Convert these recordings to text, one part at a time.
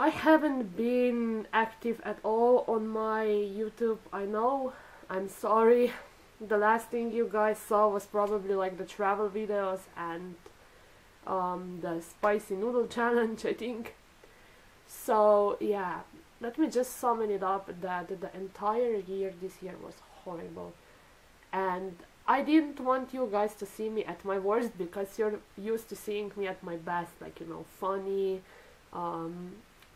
I haven't been active at all on my YouTube, I know, I'm sorry. The last thing you guys saw was probably like the travel videos and the spicy noodle challenge, I think. So yeah, let me just sum it up that the entire year this year was horrible. And I didn't want you guys to see me at my worst because you're used to seeing me at my best, like, you know, funny,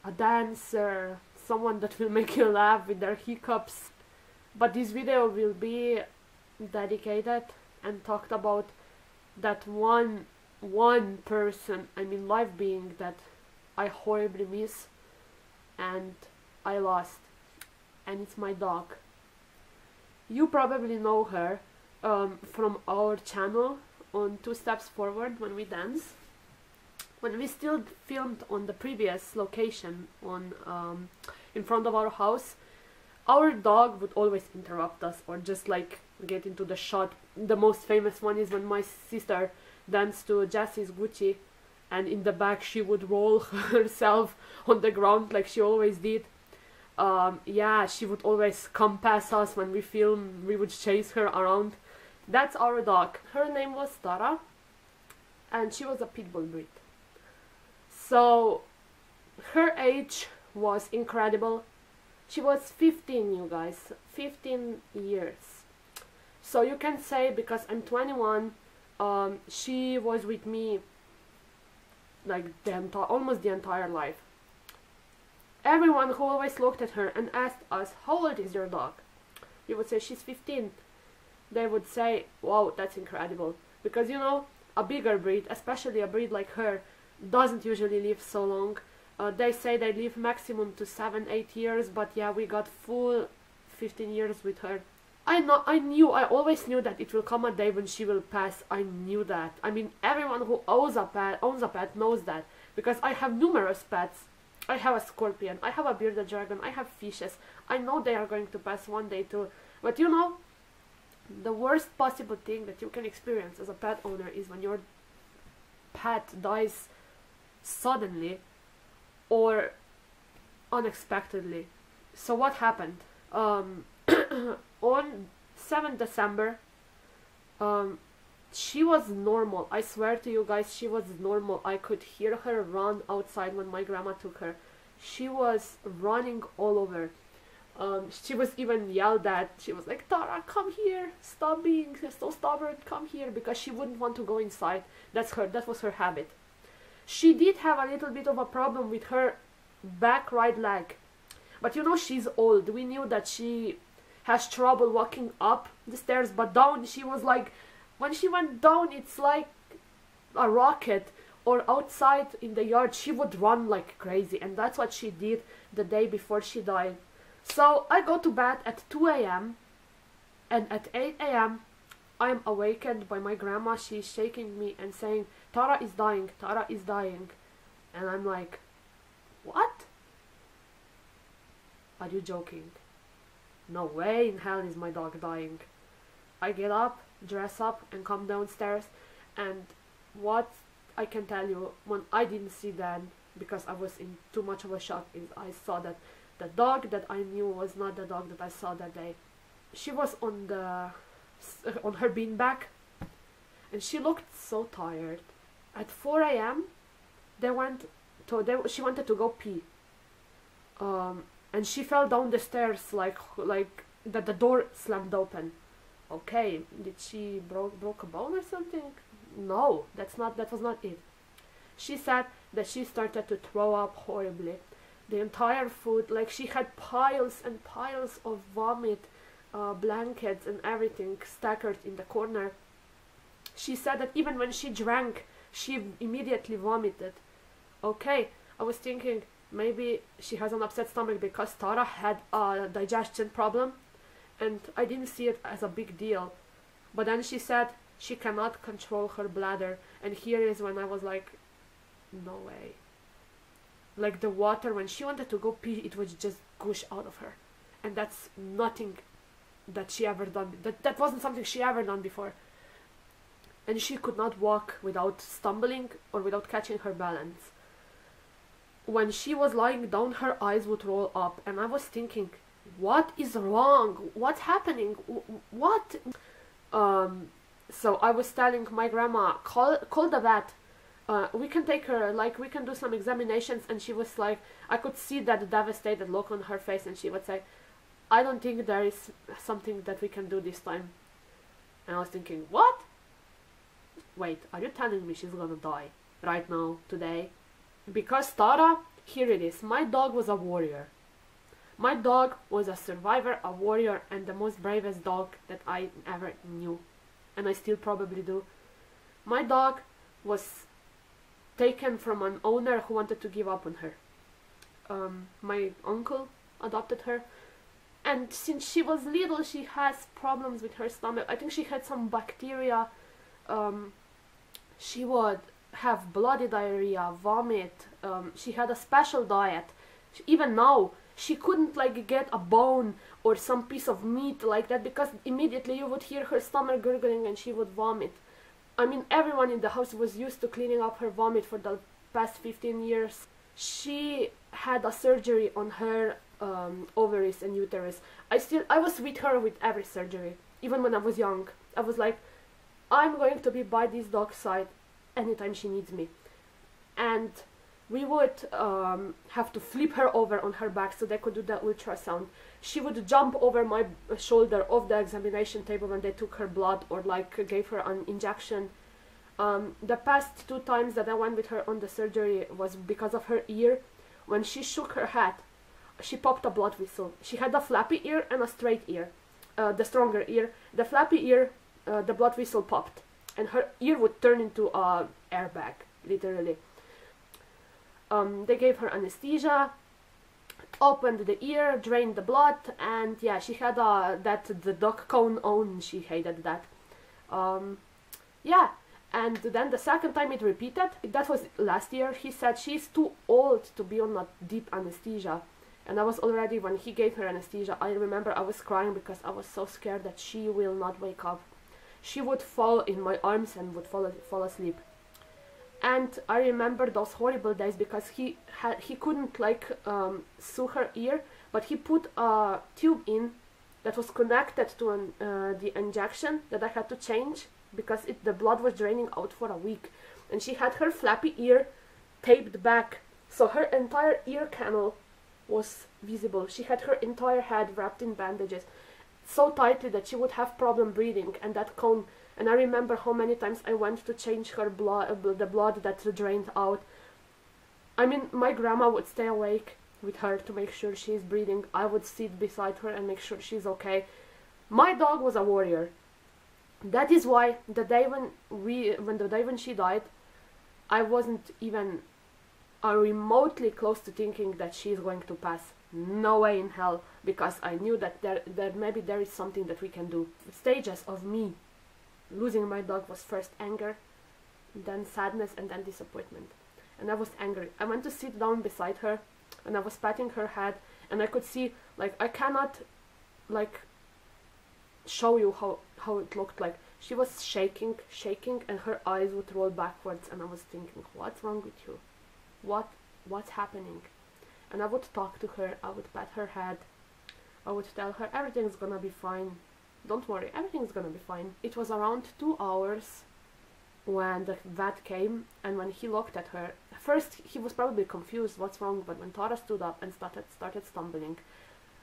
a dancer, someone that will make you laugh with their hiccups. But this video will be dedicated and talked about that one person, I mean live being, that I horribly miss and I lost, and it's my dog. You probably know her from our channel on 2 Steps Forward when we dance. When we still filmed on the previous location on in front of our house, our dog would always interrupt us or just like get into the shot. The most famous one is when my sister danced to Jesse's Gucci, and in the back she would roll herself on the ground like she always did. Yeah, she would always come past us when we film. We would chase her around. That's our dog. Her name was Tara, and she was a pit bull breed. So her age was incredible. She was 15, you guys, 15 years. So you can say, because I'm 21, she was with me like almost the entire life. Everyone who always looked at her and asked us, how old is your dog? You would say, she's 15. They would say, wow, that's incredible. Because, you know, a bigger breed, especially a breed like her, doesn't usually live so long. They say they live maximum to 7-8 years, but yeah, we got full 15 years with her. I always knew that it will come a day when she will pass. I knew that. I mean, everyone who owns a pet knows that, because I have numerous pets. I have a scorpion, I have a bearded dragon, I have fishes. I know they are going to pass one day too. But you know, the worst possible thing that you can experience as a pet owner is when your pet dies suddenly or unexpectedly. So what happened? On 7th December, she was normal. I swear to you guys, she was normal. I could hear her run outside when my grandma took her. She was running all over. She was even yelled at. She was like, Tara, come here, stop being so stubborn, come here, because she wouldn't want to go inside. That was her habit. She did have a little bit of a problem with her back right leg, but you know, she's old. We knew that she has trouble walking up the stairs, but down she was like, when she went down, it's like a rocket. Or outside in the yard, she would run like crazy, and that's what she did the day before she died. So I go to bed at 2 AM, and at 8 AM I am awakened by my grandma. She's shaking me and saying, Tara is dying, Tara is dying. And I'm like, what? Are you joking? No way in hell is my dog dying. I get up, dress up, and come downstairs, and what I can tell you, when I didn't see that, because I was in too much of a shock, is I saw that the dog that I knew was not the dog that I saw that day. She was on her beanbag, and she looked so tired. At 4 AM, she wanted to go pee, and she fell down the stairs like that the door slammed open. Okay, did she broke a bone or something? No, that was not it. She said that she started to throw up horribly. The entire food, like she had piles and piles of vomit, blankets and everything staggered in the corner. She said that even when she drank, she immediately vomited. Okay, I was thinking maybe she has an upset stomach because Tara had a digestion problem, and I didn't see it as a big deal. But then she said she cannot control her bladder, and here is when I was like, no way. Like the water, when she wanted to go pee, it would just gush out of her, and that's nothing that she ever done. That wasn't something she ever done before. And she could not walk without stumbling or without catching her balance. when she was lying down, her eyes would roll up, and I was thinking, what is wrong? What's happening? What? So I was telling my grandma, call the vet. We can take her, like, we can do some examinations. And she was like, I could see that devastated look on her face, and she would say, I don't think there is something that we can do this time. And I was thinking, what? Wait, are you telling me she's gonna die right now, today? Because Tara, here it is, my dog was a warrior. My dog was a survivor, a warrior, and the most bravest dog that I ever knew. And I still probably do. My dog was taken from an owner who wanted to give up on her. My uncle adopted her, and since she was little, she has problems with her stomach. I think she had some bacteria. She would have bloody diarrhea, vomit. She had a special diet. Even now, she couldn't like get a bone or some piece of meat like that, because immediately you would hear her stomach gurgling and she would vomit. I mean, everyone in the house was used to cleaning up her vomit for the past 15 years. She had a surgery on her ovaries and uterus. I was with her with every surgery, even when I was young. I was like, I'm going to be by this dog's side anytime she needs me. And we would have to flip her over on her back so they could do the ultrasound. She would jump over my shoulder of the examination table when they took her blood or like gave her an injection. The past 2 times that I went with her on the surgery was because of her ear. When she shook her head, she popped a blood whistle. She had a flappy ear and a straight ear, the stronger ear. The flappy ear, the blood whistle popped, and her ear would turn into a airbag, literally. They gave her anesthesia, opened the ear, drained the blood, and yeah, she had the dog cone on. She hated that. Yeah, and then the second time it repeated. That was last year. He said she's too old to be on a deep anesthesia, and I was already, when he gave her anesthesia, I remember I was crying because I was so scared that she will not wake up. She would fall in my arms and would fall asleep. And I remember those horrible days because he couldn't like sew her ear, but he put a tube in that was connected to the injection that I had to change because the blood was draining out for a week. And she had her flappy ear taped back, so her entire ear canal was visible. She had her entire head wrapped in bandages so tightly that she would have problem breathing, and that cone. And I remember how many times I went to change her blood, the blood that drained out. I mean, my grandma would stay awake with her to make sure she's breathing. I would sit beside her and make sure she's okay. My dog was a warrior. That is why the day when she died, I wasn't even remotely close to thinking that she's going to pass. No way in hell, because I knew that maybe there is something that we can do. Stages of me losing my dog was first anger, then sadness, and then disappointment. And I was angry. I went to sit down beside her, and I was patting her head, and I could see, like, I cannot, like, show you how it looked like. She was shaking, and her eyes would roll backwards, and I was thinking, what's wrong with you? What's happening? And I would talk to her, I would pat her head, I would tell her everything's gonna be fine. Don't worry, everything's gonna be fine. It was around 2 hours when the vet came, and when he looked at her, first he was probably confused what's wrong, but when Tara stood up and started stumbling,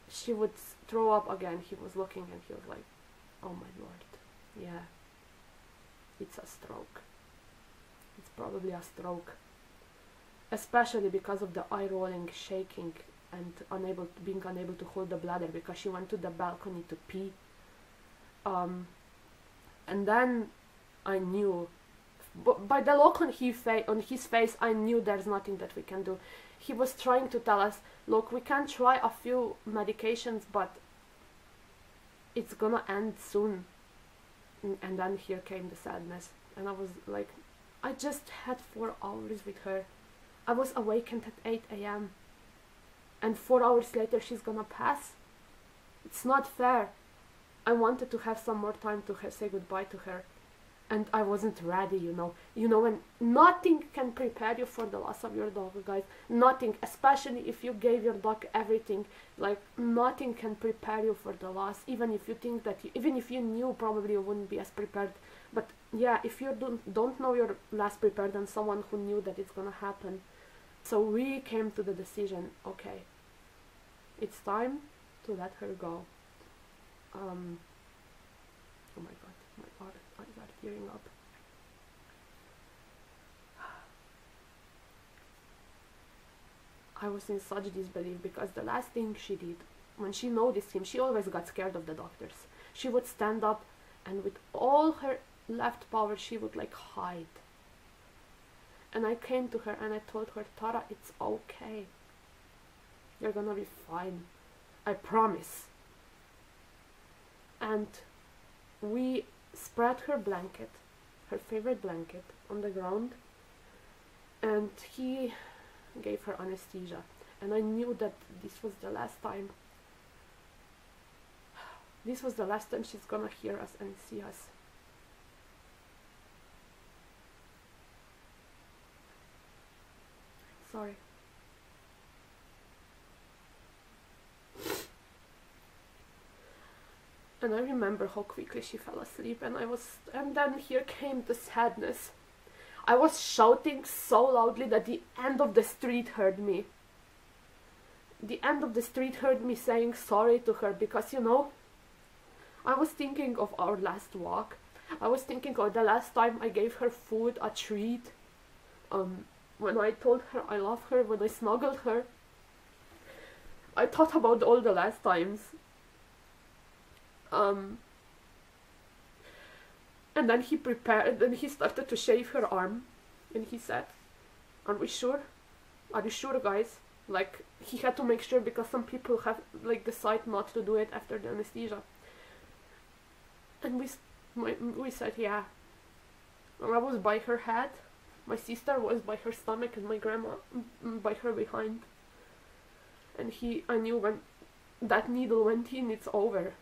she would throw up again. He was looking and he was like, oh my lord, yeah, it's a stroke. It's probably a stroke. Especially because of the eye rolling, shaking, and being unable to hold the bladder because she went to the balcony to pee. And then I knew, by the look on his face, I knew there's nothing that we can do. He was trying to tell us, look, we can try a few medications, but it's gonna end soon. And then here came the sadness, and I was like, I just had 4 hours with her. I was awakened at 8 AM, and 4 hours later she's gonna pass. It's not fair. I wanted to have some more time to say goodbye to her, and I wasn't ready, you know. You know, when nothing can prepare you for the loss of your dog, guys. Nothing, especially if you gave your dog everything. Like, nothing can prepare you for the loss, even if you think that, even if you knew, probably you wouldn't be as prepared. But yeah, if you don't know you're less prepared than someone who knew that it's gonna happen. So we came to the decision, okay, it's time to let her go. Oh my god, I got tearing up. I was in such disbelief because the last thing she did, when she noticed him, she always got scared of the doctors. She would stand up and with all her left power she would like hide. And I came to her and I told her, Tara, it's okay. You're gonna be fine. I promise. And we spread her blanket, her favorite blanket, on the ground, and he gave her anesthesia. And I knew that this was the last time. This was the last time she's gonna hear us and see us. Sorry. And I remember how quickly she fell asleep, and then here came the sadness. I was shouting so loudly that the end of the street heard me. The end of the street heard me saying sorry to her because, you know, I was thinking of our last walk. I was thinking of the last time I gave her food, a treat. When I told her I love her, when I snuggled her. I thought about all the last times. And then he prepared, and he started to shave her arm, and he said, "Are we sure? Are you sure, guys?" Like, he had to make sure because some people have like decide not to do it after the anesthesia. And we said, yeah. And I was by her head, my sister was by her stomach, and my grandma by her behind. And I knew when that needle went in, it's over.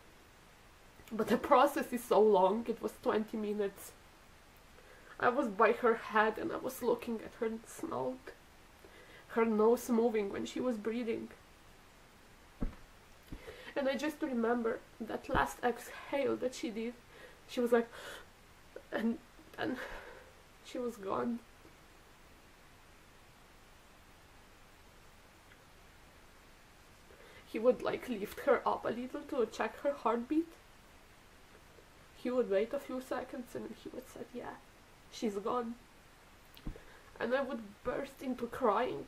But the process is so long, it was 20 minutes. I was by her head and I was looking at her snout, her nose moving when she was breathing. And I just remember that last exhale that she did. She was like, and she was gone. He would like lift her up a little to check her heartbeat. He would wait a few seconds and he would say, yeah, she's gone. And I would burst into crying.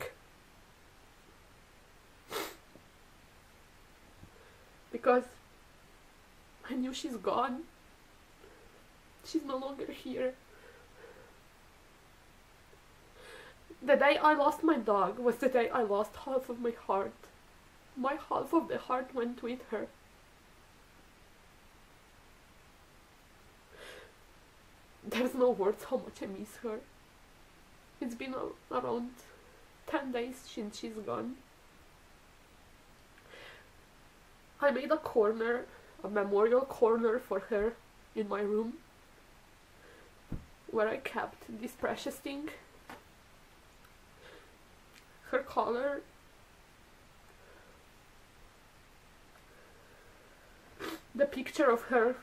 Because I knew she's gone. She's no longer here. The day I lost my dog was the day I lost half of my heart. My half of the heart went with her. There's no words how much I miss her. It's been around 10 days since she's gone. I made a corner, a memorial corner for her in my room, where I kept this precious thing. Her collar. The picture of her.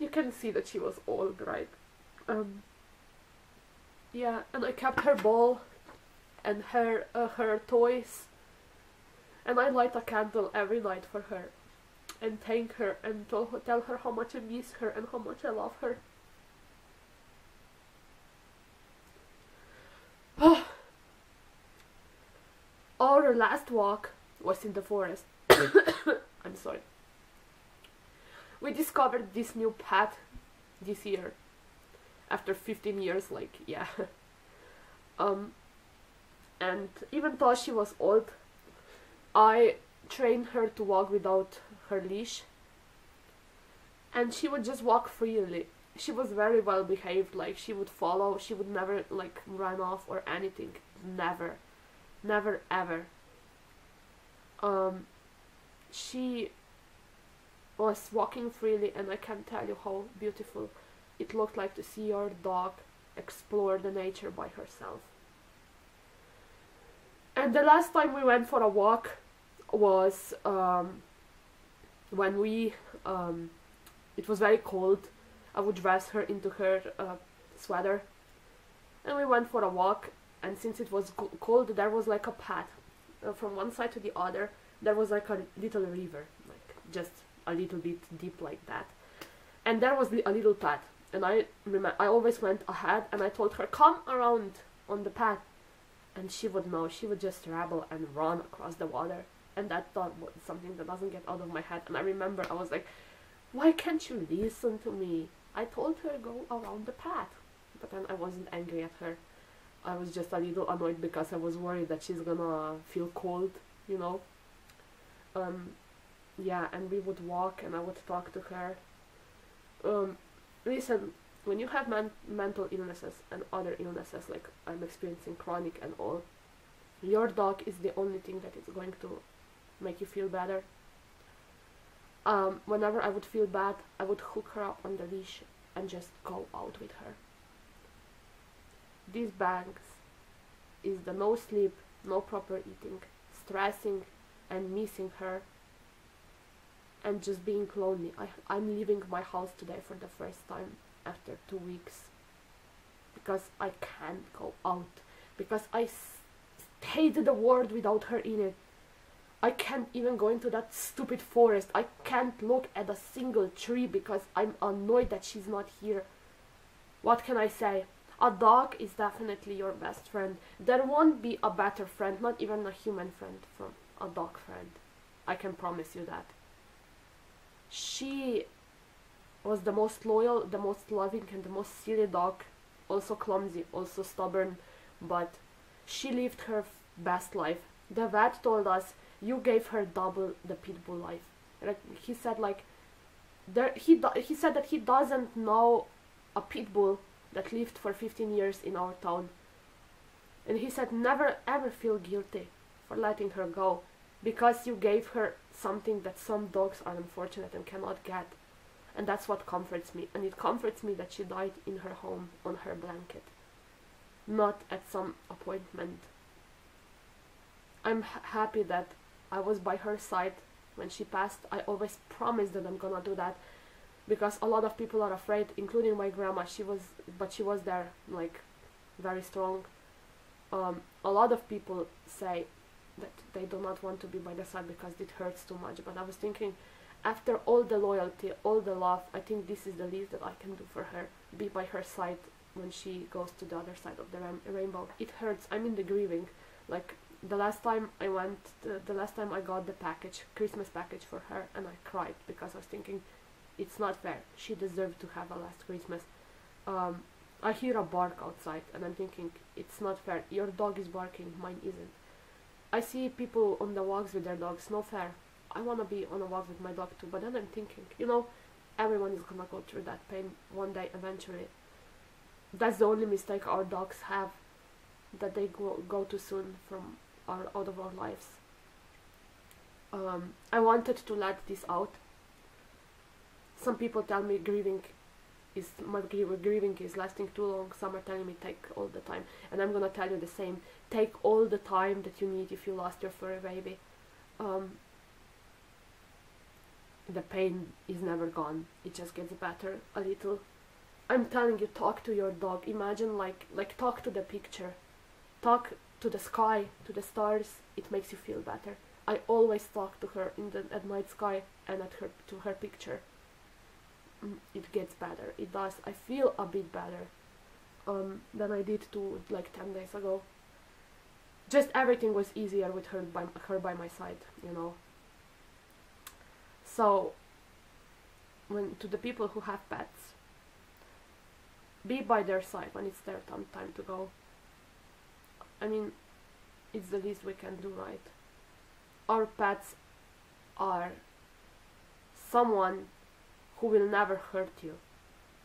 You can see that she was old, right? Yeah, and I kept her ball and her toys, and I light a candle every night for her and thank her and tell her how much I miss her and how much I love her. Our last walk was in the forest. I'm sorry. We discovered this new pet this year. After 15 years, like, yeah. And even though she was old, I trained her to walk without her leash. And she would just walk freely. She was very well behaved, like, she would follow, she would never, like, run off or anything. Never. Never, ever. She was walking freely, and I can't tell you how beautiful it looked like to see your dog explore the nature by herself. And the last time we went for a walk was when it was very cold. I would dress her into her sweater, and we went for a walk. And since it was cold, there was like a path from one side to the other. There was like a little river, like just a little bit deep like that. And there was a little path, and I always went ahead, and I told her, come around on the path, and she would know. She would just rabble and run across the water, and that thought was something that doesn't get out of my head. And I remember I was like, why can't you listen to me? I told her go around the path, but then I wasn't angry at her. I was just a little annoyed because I was worried that she's gonna feel cold, you know. Yeah, and we would walk, and I would talk to her. Listen, when you have mental illnesses and other illnesses, like I'm experiencing chronic and all, your dog is the only thing that is going to make you feel better. Whenever I would feel bad, I would hook her up on the leash and just go out with her. These bags is the no sleep, no proper eating, stressing and missing her, and just being lonely. I'm leaving my house today for the first time after 2 weeks because I can't go out, because I hated the world without her in it. I can't even go into that stupid forest. I can't look at a single tree because I'm annoyed that she's not here. What can I say? A dog is definitely your best friend. There won't be a better friend, not even a human friend, from a dog friend. I can promise you that. She was the most loyal, the most loving, and the most silly dog. Also clumsy, also stubborn, but she lived her best life. The vet told us, you gave her double the pit bull life. Like, he said, like, he said that he doesn't know a pit bull that lived for 15 years in our town. And he said, never ever feel guilty for letting her go, because you gave her something that some dogs are unfortunate and cannot get. And that's what comforts me. And it comforts me that she died in her home on her blanket, not at some appointment. I'm happy that I was by her side when she passed. I always promised that I'm gonna do that, because a lot of people are afraid, including my grandma. She was there, like, very strong. A lot of people say that they do not want to be by the side because it hurts too much. But I was thinking, after all the loyalty, all the love, I think this is the least that I can do for her. Be by her side when she goes to the other side of the rainbow. It hurts. I'm in the grieving. Like, the last time I went, the last time I got the package, Christmas package for her, and I cried because I was thinking, it's not fair. She deserved to have a last Christmas. I hear a bark outside, and I'm thinking, it's not fair. Your dog is barking, mine isn't. I see people on the walks with their dogs, no fair. I want to be on a walk with my dog too, but then I'm thinking, you know, everyone is gonna go through that pain one day eventually. That's the only mistake our dogs have, that they go too soon from out of our lives. I wanted to let this out. Some people tell me grieving is lasting too long. Some are telling me take all the time, and I'm gonna tell you the same. Take all the time that you need if you lost your furry baby. The pain is never gone. It just gets better a little. I'm telling you, talk to your dog. Imagine like talk to the picture. Talk to the sky, to the stars. It makes you feel better. I always talk to her at night sky and to her picture. It gets better. It does. I feel a bit better than I did like 10 days ago. Just everything was easier with her by my side, you know. So, to the people who have pets, be by their side when it's their time to go. I mean, it's the least we can do, right? Our pets are someone who will never hurt you.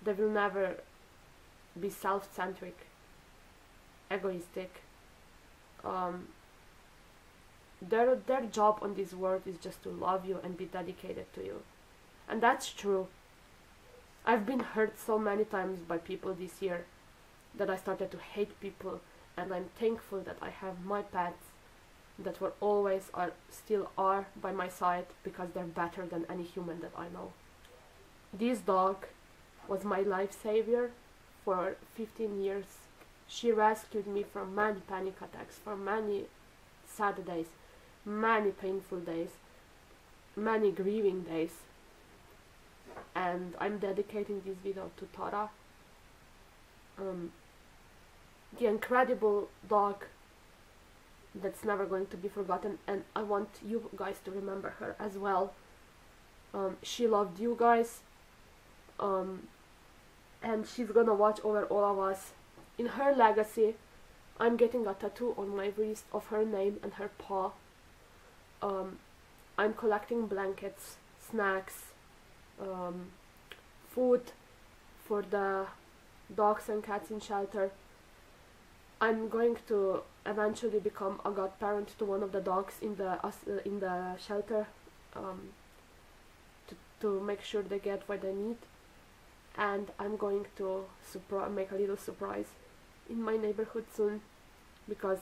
They will never be self-centric, egoistic. Their job on this world is just to love you and be dedicated to you. And that's true. I've been hurt so many times by people this year that I started to hate people, and I'm thankful that I have my pets that were always are still are by my side, because they're better than any human that I know. This dog was my life savior for 15 years. She rescued me from many panic attacks, from many sad days, many painful days, many grieving days. And I'm dedicating this video to Tara, the incredible dog that's never going to be forgotten, and I want you guys to remember her as well. She loved you guys, and she's gonna watch over all of us. In her legacy, I'm getting a tattoo on my wrist of her name and her paw. I'm collecting blankets, snacks, food for the dogs and cats in shelter. I'm going to eventually become a godparent to one of the dogs in the shelter, to make sure they get what they need. And I'm going to make a little surprise in my neighborhood soon, because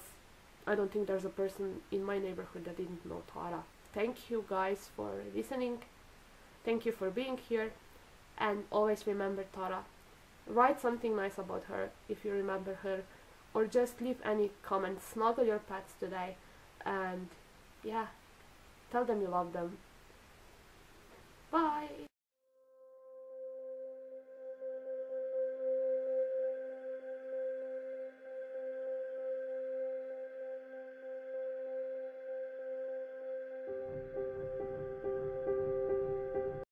I don't think there's a person in my neighborhood that didn't know Tara. Thank you guys for listening. Thank you for being here, and always remember Tara. Write something nice about her if you remember her, or just leave any comments. Snuggle your pets today, and yeah, tell them you love them. Bye!